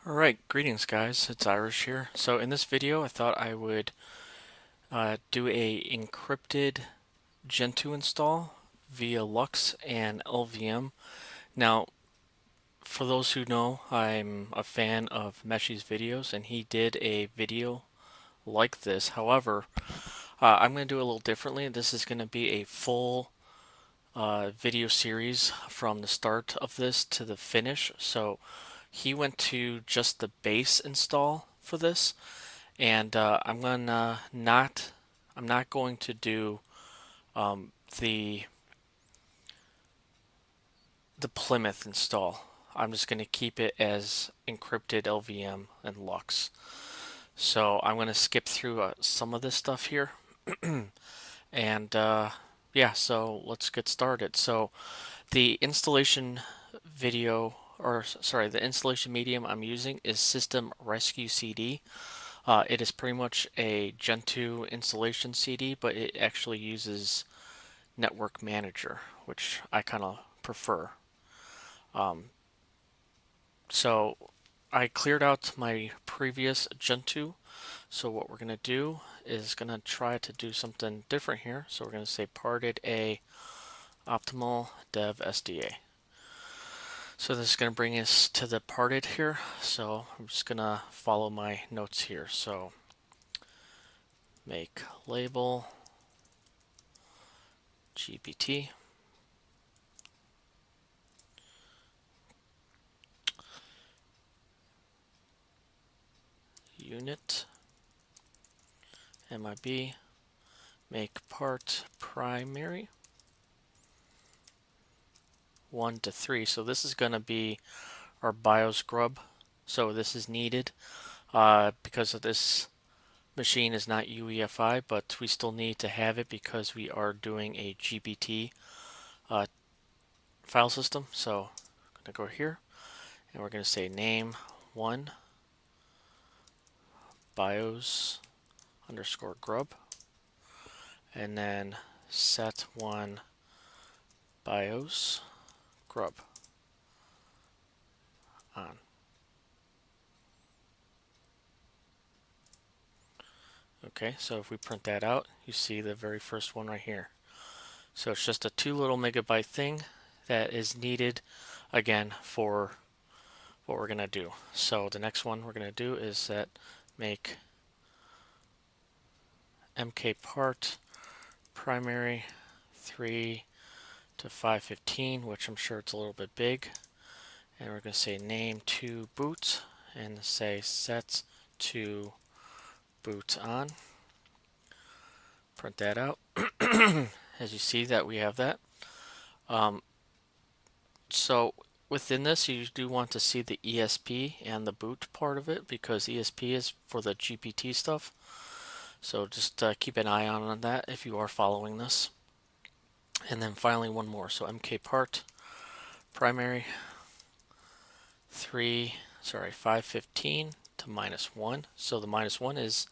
Alright, greetings guys, it's Irish here. So in this video I thought I would do a encrypted Gentoo install via Lux and LVM. Now, for those who know, I'm a fan of Meshi's videos and he did a video like this. However, I'm going to do it a little differently. This is going to be a full video series from the start of this to the finish. So he went to just the base install for this, and I'm not going to do um, the the Plymouth install. I'm just going to keep it as encrypted LVM and Lux. So I'm going to skip through some of this stuff here, and yeah, so let's get started. So the installation video, or sorry, the installation medium I'm using is System Rescue CD. It is pretty much a Gentoo installation CD, but it actually uses Network Manager, which I kind of prefer. So I cleared out my previous Gentoo. So what we're going to do is going to try to do something different here. So we're going to say parted a optimal dev SDA. So this is going to bring us to the parted here. So I'm just going to follow my notes here. So make label GPT. Unit MIB, make part primary 1 to 3. So this is going to be our BIOS grub. So this is needed because of this machine is not UEFI, but we still need to have it because we are doing a GPT file system. So I'm going to go here and we're going to say name 1 BIOS underscore grub, and then set 1 BIOS grub on. Okay, so if we print that out, you see the very first one right here. So it's just a 2 little megabyte thing that is needed again for what we're going to do. So the next one we're going to do is set make mkpart primary 3 to 515, which I'm sure it's a little bit big. And we're going to say name to boot and say set to boot on. Print that out. As you see that we have that. So within this, you do want to see the ESP and the boot part of it because ESP is for the GPT stuff. So just keep an eye on that if you are following this. And then finally one more. So mkpart primary 515 to -1. So the -1 is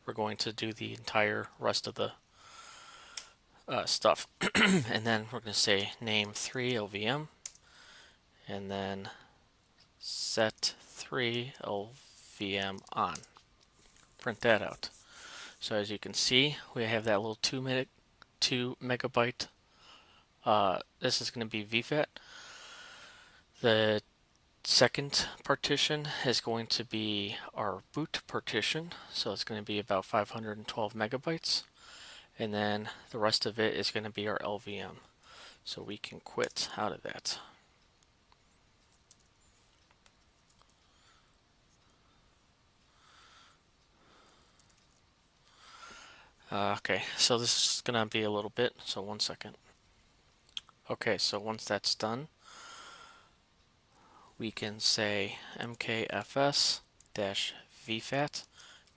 we're going to do the entire rest of the stuff. And then we're going to say name 3 LVM and then set 3 LVM on. Print that out. So as you can see, we have that little 2 megabyte. This is going to be VFAT. The second partition is going to be our boot partition. So it's going to be about 512 megabytes. And then the rest of it is going to be our LVM. So we can quit out of that. Okay, so this is going to be a little bit, so 1 second. Okay, so once that's done, we can say mkfs-vfat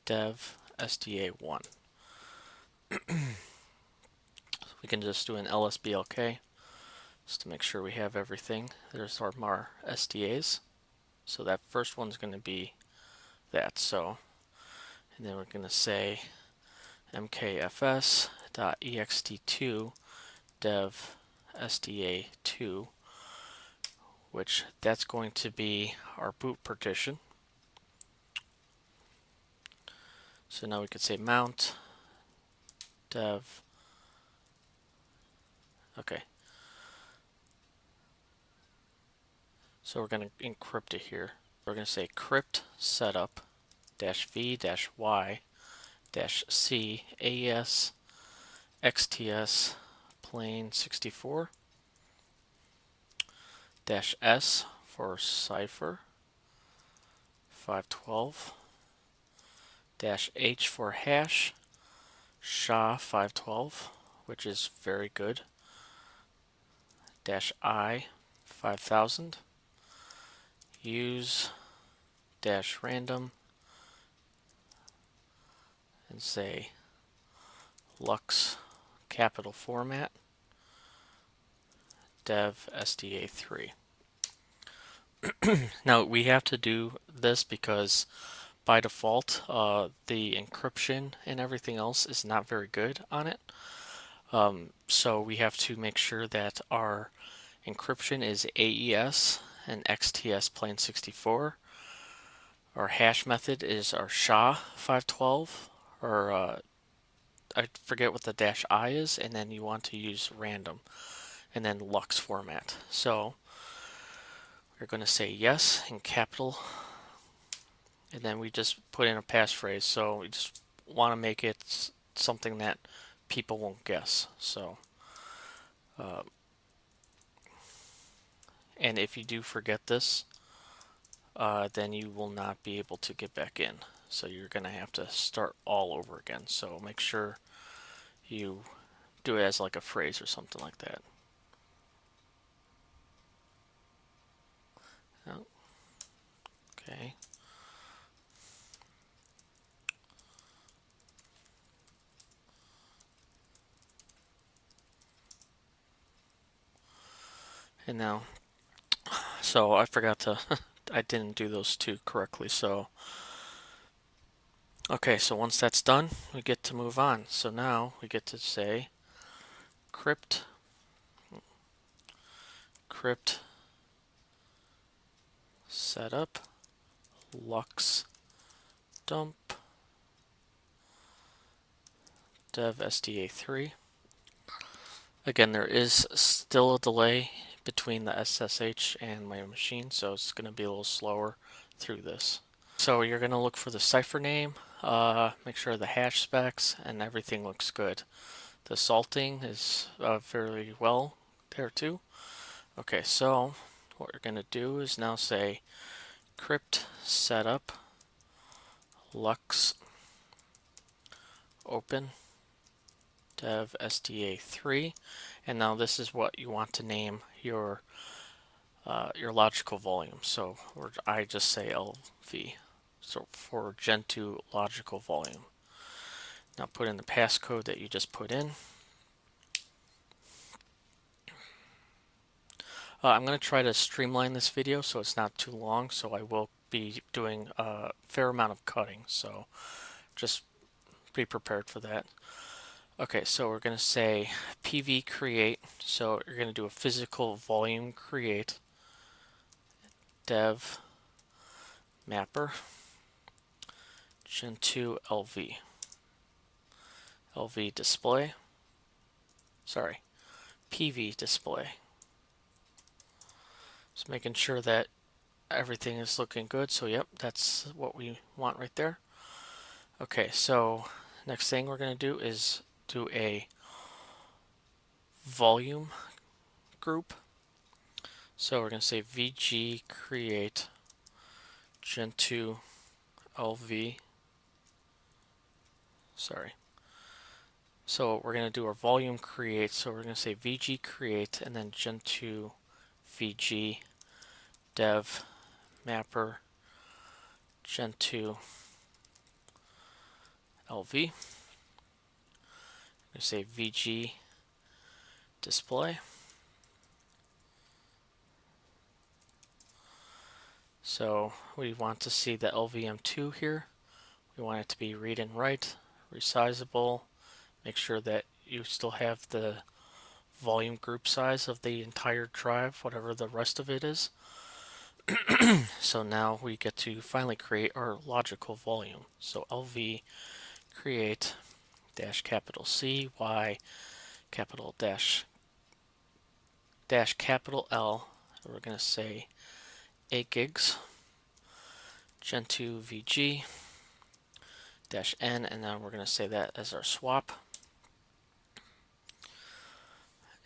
dev sda1. We can just do an lsblk just to make sure we have everything. There's our SDAs. So that first one's going to be that. So, and then we're going to say mkfs.ext2 dev sda2, which that's going to be our boot partition. So now we could say mount dev. Okay. So we're going to encrypt it here. We're going to say crypt setup -v-y -c AES XTS plain 64 -s for cipher 512 -h for hash SHA 512, which is very good, -i 5000 use -random and say lux capital format dev SDA3. Now we have to do this because by default the encryption and everything else is not very good on it. So we have to make sure that our encryption is AES and XTS plain 64. Our hash method is our SHA 512, or I forget what the -i is, and then you want to use random, and then lux format. So we're going to say yes in capital, and then we just put in a passphrase. So we just want to make it something that people won't guess. So, and if you do forget this, then you will not be able to get back in. So you're going to have to start all over again. So make sure you do it as like a phrase or something like that. Oh, okay. And now, so I forgot to, I didn't do those two correctly. So, okay, so once that's done, we get to move on. So now we get to say crypt setup lux dump dev SDA3. Again, there is still a delay between the SSH and my machine, so it's going to be a little slower through this. So you're going to look for the cipher name, make sure the hash specs and everything looks good. The salting is fairly well there too. Okay, so what we're going to do is now say crypt setup lux open dev SDA3, and now this is what you want to name your logical volume. So I just say LV. So for Gentoo logical volume. Now put in the passcode that you just put in. I'm going to try to streamline this video so it's not too long, so I will be doing a fair amount of cutting, so just be prepared for that. Okay, so we're going to say PV create, so you're going to do a physical volume create dev mapper Gentoo LV display, sorry, PV display. Just making sure that everything is looking good. So yep, that's what we want right there. Okay, so next thing we're going to do is do a volume group. So we're going to say VG create Gentoo LV. Sorry. So we're going to do our volume create. So we're going to say VG create and then Gentoo VG dev mapper Gentoo LV. I'm going to say VG display. So we want to see the LVM2 here. We want it to be read and write, resizable. Make sure that you still have the volume group size of the entire drive, whatever the rest of it is. So now we get to finally create our logical volume. So LV create dash capital C, Y, capital dash capital L. We're going to say 8 gigs, Gentoo VG dash N, and then we're going to say that as our swap.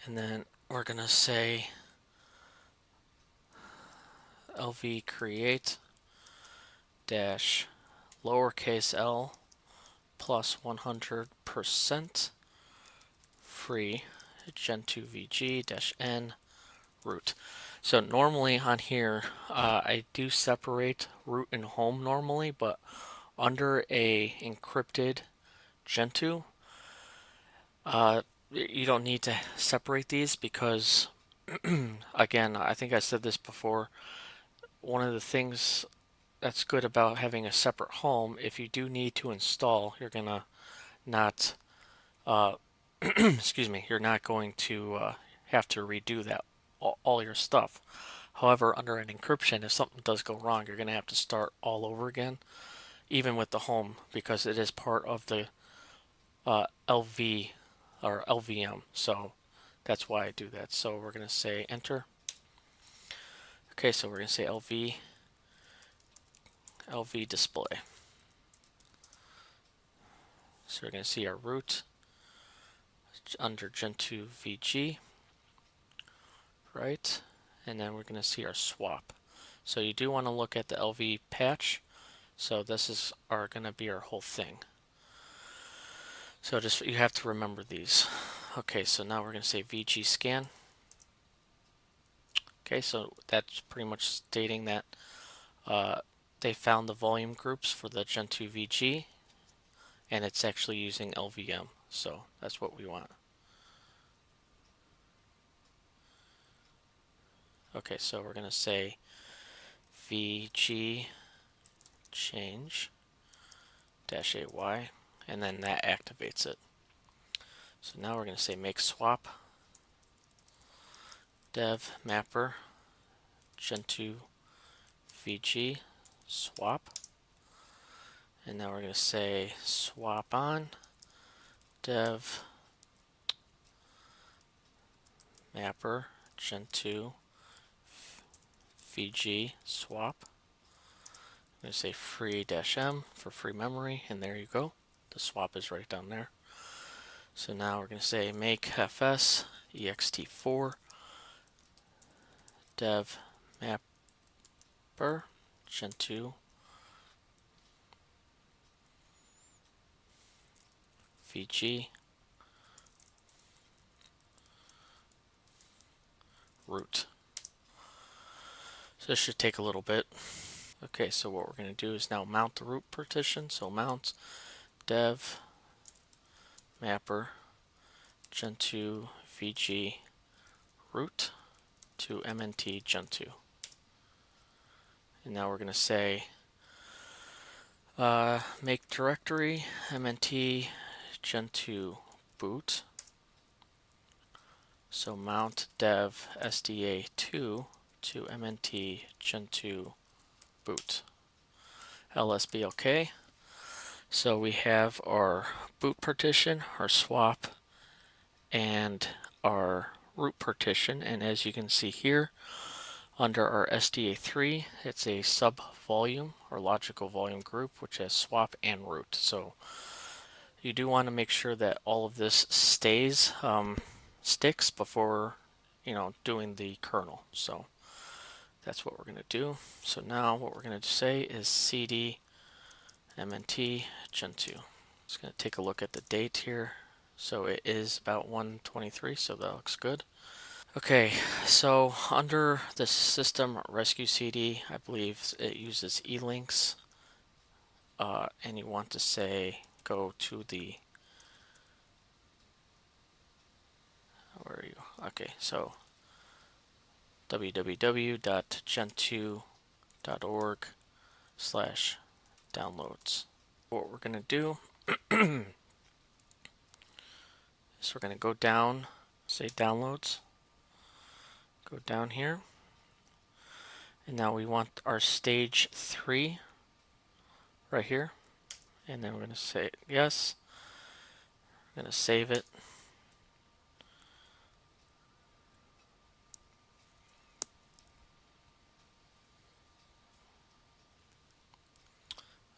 And then we're going to say LV create dash lowercase l plus 100% free Gentoo VG dash N root. So normally on here, I do separate root and home normally, but under a encrypted Gentoo, you don't need to separate these because, again, I think I said this before, one of the things that's good about having a separate home, if you do need to install, you're gonna not, excuse me, you're not going to have to redo that all your stuff. However, under an encryption, if something does go wrong, you're gonna have to start all over again, even with the home, because it is part of the LV or LVM. So that's why I do that. So we're gonna say enter. Okay, so we're gonna say LV display. So we're going to see our root under Gentoo VG, right? And then we're going to see our swap. So you do want to look at the LV patch. So this is going to be our whole thing. So just you have to remember these. Okay, so now we're going to say VG scan. Okay, so that's pretty much stating that they found the volume groups for the Gentoo VG, and it's actually using LVM. So that's what we want. Okay, so we're going to say VG change dash AY, and then that activates it. So now we're going to say make swap dev mapper Gentoo VG swap, and now we're going to say swap on dev mapper Gentoo VG swap. I'm going to say free dash M for free memory, and there you go. The swap is right down there. So now we're going to say make fs ext4 dev mapper Gentoo VG root. So this should take a little bit. Okay, so what we're going to do is now mount the root partition. So mount dev mapper Gentoo VG root to mnt Gentoo. And now we're going to say make directory mnt Gentoo boot. So mount dev sda2 to mnt Gentoo boot. lsblk. So we have our boot partition, our swap, and our root partition. And as you can see here, under our SDA3, it's a sub-volume or logical volume group, which has swap and root. So you do want to make sure that all of this sticks before doing the kernel. So that's what we're going to do. So now what we're going to say is cd mnt Gentoo. Just going to take a look at the date here. So it is about 1:23, so that looks good. Okay, so under the system rescue CD, I believe it uses elinks, and you want to say go to the, where are you? Okay, so www.gentoo.org/downloads. What we're going to do is we're going to go down, say downloads, go down here, and now we want our stage 3 right here, and then we're going to say yes. I'm going to save it.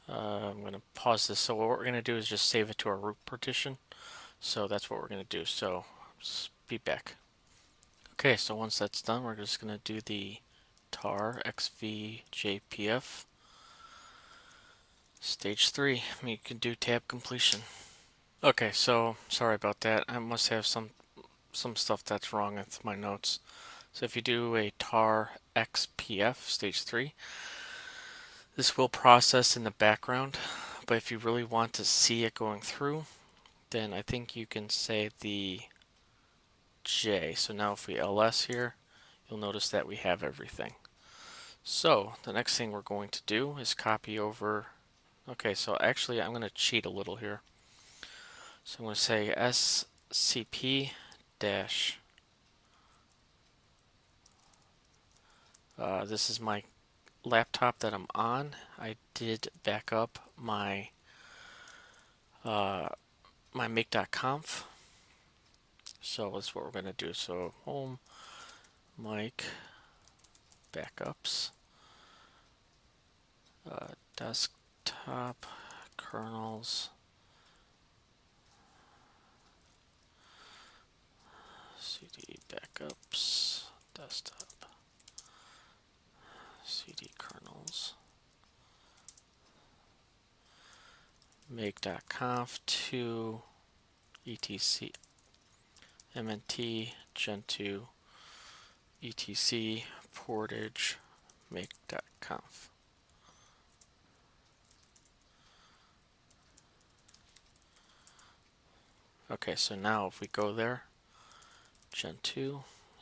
I'm going to pause this. So what we're going to do is just save it to our root partition. So that's what we're going to do. So just be back. Okay, so once that's done, we're just going to do the tar xvjpf stage 3. You can do tab completion. Okay, so sorry about that. I must have some stuff that's wrong with my notes. So if you do a tar xpf stage 3, this will process in the background, but if you really want to see it going through, then I think you can say the J. So now if we ls here, you'll notice that we have everything. So the next thing we're going to do is copy over. Okay, so actually I'm going to cheat a little here. So I'm going to say scp dash. This is my laptop that I'm on. I did back up my my make.conf. So that's what we're going to do. So home mic backups, desktop kernels, cd backups, desktop, cd kernels, make.conf to etc mnt gentoo etc portage make.conf. Okay, so now if we go there, gentoo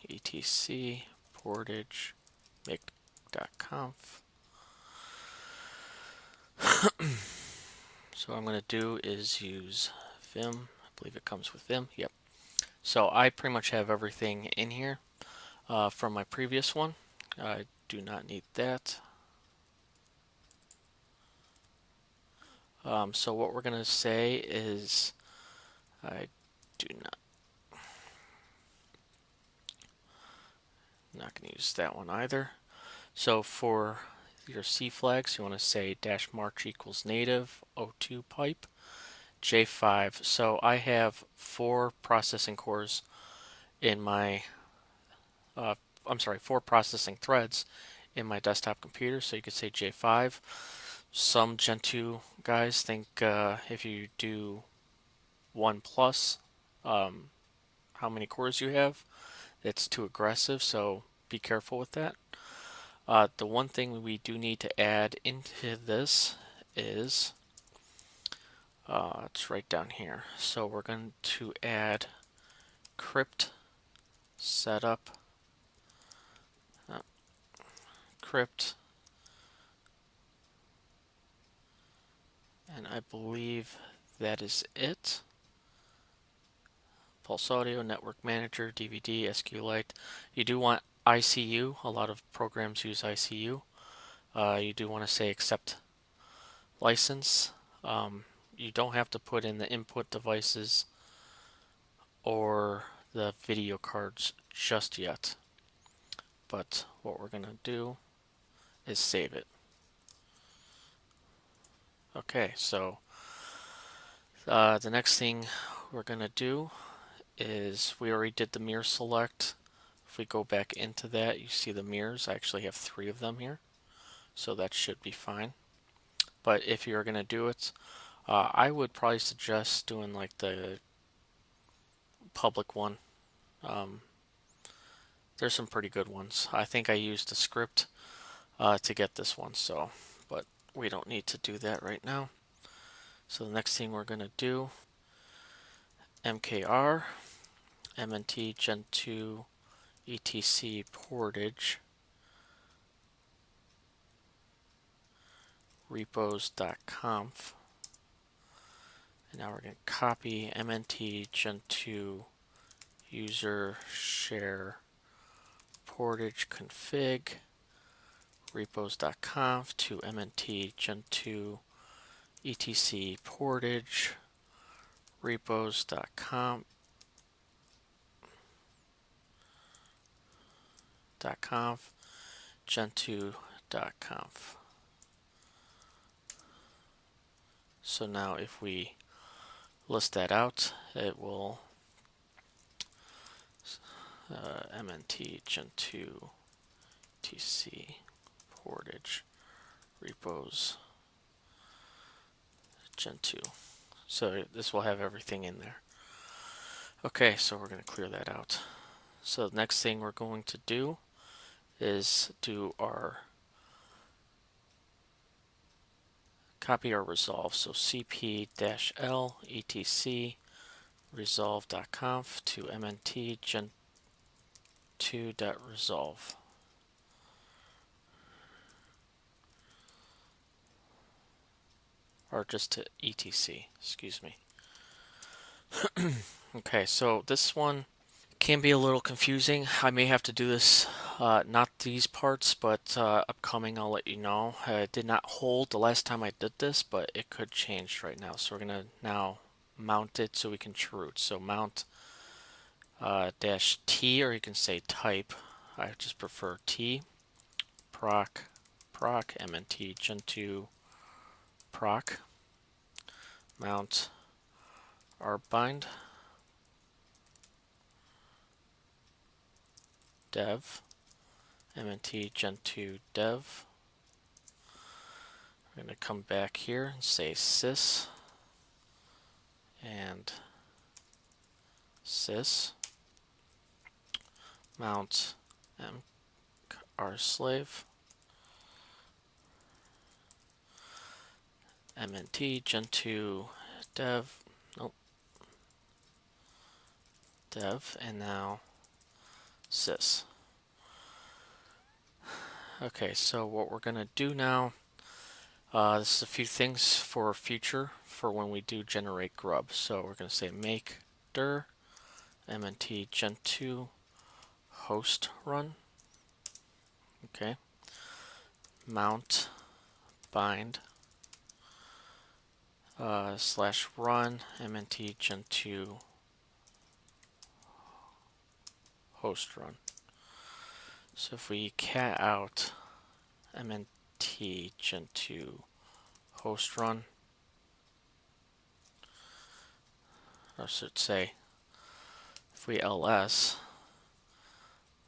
etc portage make.conf. So what I'm going to do is use Vim. I believe it comes with Vim. Yep. So I pretty much have everything in here from my previous one. I do not need that. So what we're going to say is I do not going to use that one either. So for your C flags, you want to say -march equals native O2 pipe J5. So I have 4 processing cores in my, I'm sorry, 4 processing threads in my desktop computer. So you could say J5. Some Gentoo guys think if you do 1 plus how many cores you have, it's too aggressive. So be careful with that. The one thing we do need to add into this is it's right down here. So we're going to add crypt setup, crypt, and I believe that is it. Pulse Audio, Network Manager, DVD, SQLite. You do want ICU. A lot of programs use ICU. You do want to say accept license. You don't have to put in the input devices or the video cards just yet. But what we're going to do is save it. Okay, so the next thing we're going to do is we already did the mirror select. If we go back into that, you see the mirrors. I actually have 3 of them here, so that should be fine. But if you're going to do it, I would probably suggest doing like the public one. There's some pretty good ones. I think I used a script to get this one, so but we don't need to do that right now. So the next thing we're going to do, mkr mnt gentoo etc portage repos.conf, and now we're going to copy mnt gentoo user share portage config repos.conf to mnt gentoo etc portage repos.conf gentoo.conf. So now if we list that out, it will mnt gentoo tc portage repos gentoo. So this will have everything in there. Okay, so we're going to clear that out. So the next thing we're going to do is copy our resolve. So cp-l etc resolve.conf to mnt gentoo.resolve. Or just to etc, excuse me. Okay, so this one can be a little confusing. I may have to do this, not these parts, but upcoming I'll let you know. It did not hold the last time I did this, but it could change right now. So we're going to now mount it so we can chroot. So mount -t, or you can say type. I just prefer T, proc mnt gentoo proc, mount rbind dev mnt gentoo dev. We're going to come back here and say sys and sys mount rslave mnt gentoo dev, dev, and now sys. Okay, so what we're going to do now, this is a few things for future for when we do generate grub. So we're going to say make dir mnt gentoo host run. Okay, mount bind /run mnt gentoo host run. So if we cat out mnt gentoo host run, or I should say, if we ls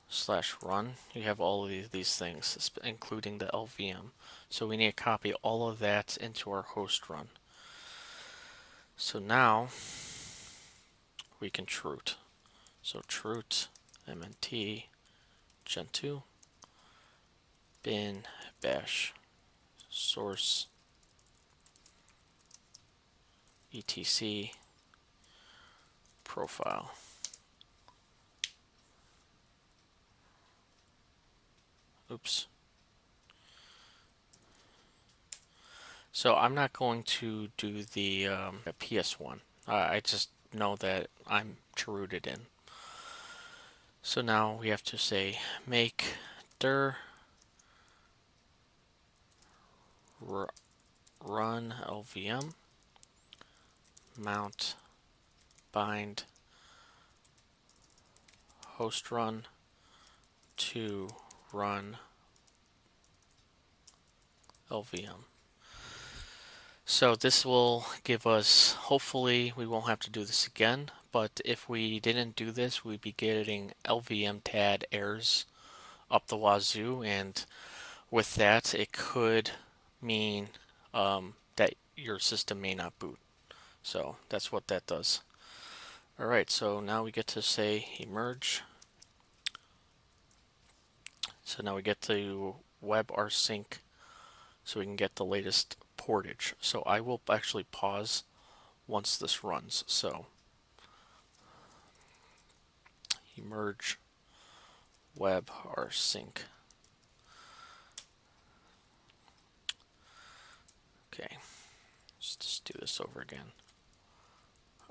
/run, you have all of these things, including the LVM. So we need to copy all of that into our host run. So now we can chroot. So chroot mnt gentoo bin bash source etc profile. Oops. So I'm not going to do the PS1. I just know that I'm chrooted in. So now we have to say make dir run LVM mount bind host run to run LVM. So this will give us, hopefully we won't have to do this again, but if we didn't do this, we'd be getting LVM TAD errors up the wazoo, and with that it could mean that your system may not boot. So that's what that does. Alright, so now we get to say emerge. So now we get to web rsync so we can get the latest portage. So I will actually pause once this runs. So emerge web rsync. Okay, let's just do this over again.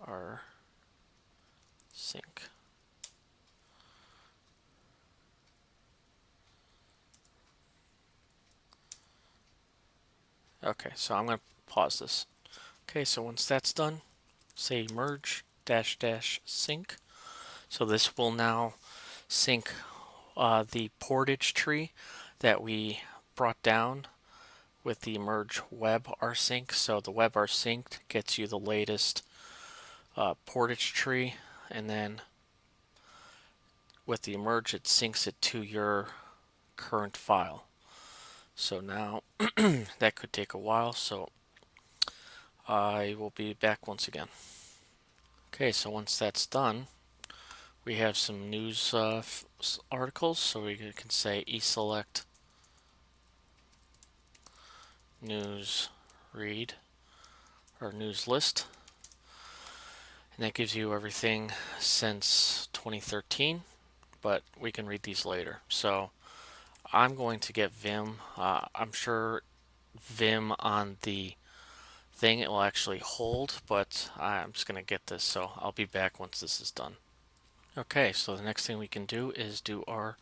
rsync. Okay, so I'm going to pause this. Okay, so once that's done, say merge dash dash sync. So this will now sync the portage tree that we brought down with the merge web rsync. So the web rsync gets you the latest portage tree, and then with the merge it syncs it to your current file. So now that could take a while, so I will be back once again. Okay, so once that's done, we have some news articles, so we can say eSelect news read or news list, and that gives you everything since 2013, but we can read these later. So I'm going to get Vim. I'm sure Vim on the thing it will actually hold, but I'm just going to get this, so I'll be back once this is done. Okay, so the next thing we can do is do our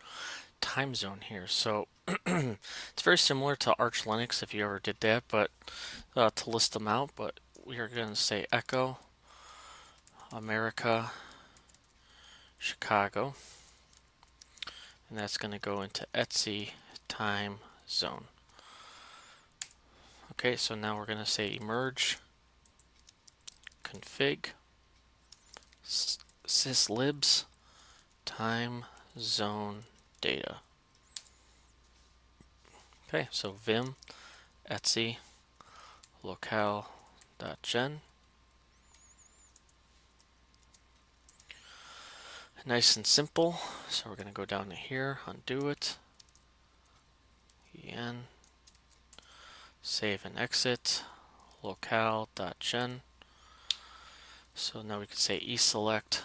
time zone here. So it's very similar to Arch Linux if you ever did that, but to list them out, but we are going to say echo America Chicago, and that's going to go into Etsy time zone. Okay, so now we're going to say emerge config syslibs time zone data. Okay, so vim etsy locale.gen. Nice and simple. So we're going to go down to here, undo it, en, save and exit, locale.gen. So now we can say eSelect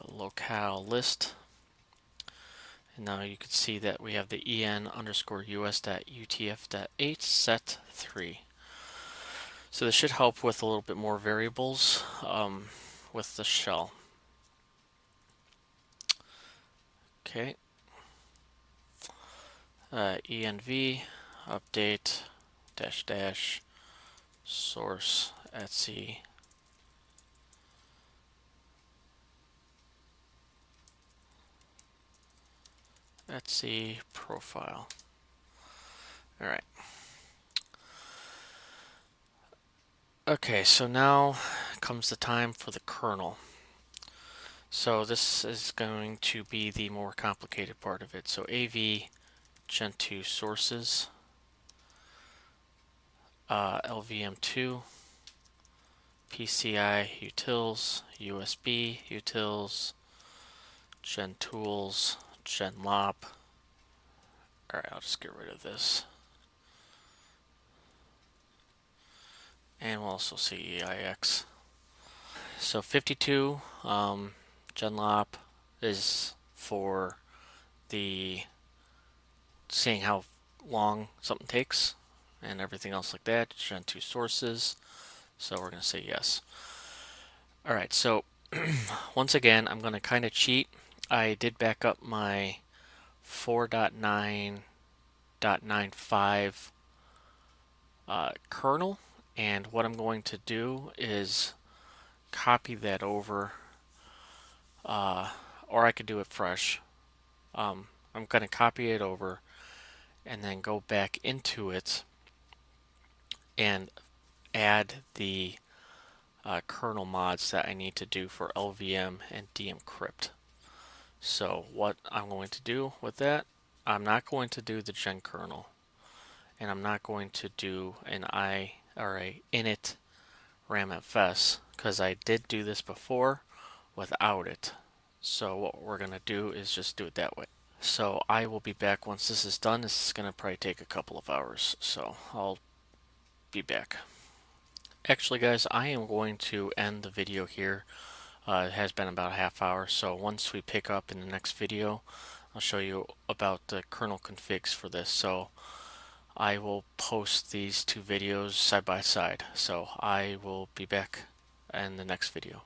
locale list. And now you can see that we have the en_us.utf.8 set 3. So this should help with a little bit more variables with the shell. Okay. env update dash dash source etsy profile. All right. Okay, so now comes the time for the kernel. So this is going to be the more complicated part of it. So AV Gentoo sources, LVM2, PCI utils, USB utils, Gentools, Genlop. Alright, I'll just get rid of this. And we'll also see EIX. So 52 Genlop is for the seeing how long something takes and everything else like that. Gentoo sources. So we're going to say yes. Alright, so once again, I'm going to kind of cheat. I did back up my 4.9.95 kernel, and what I'm going to do is copy that over, or I could do it fresh. I'm going to copy it over and then go back into it and add the kernel mods that I need to do for LVM and dencrypt. So what I'm going to do with that, I'm not going to do the gen kernel, and I'm not going to do an init ramfs because I did do this before without it. So what we're going to do is just do it that way. So I will be back once this is done. This is going to probably take a couple of hours, so I'll be back. Actually guys, I am going to end the video here. It has been about a half hour, so once we pick up in the next video, I'll show you about the kernel configs for this. So I will post these two videos side by side. So I will be back in the next video.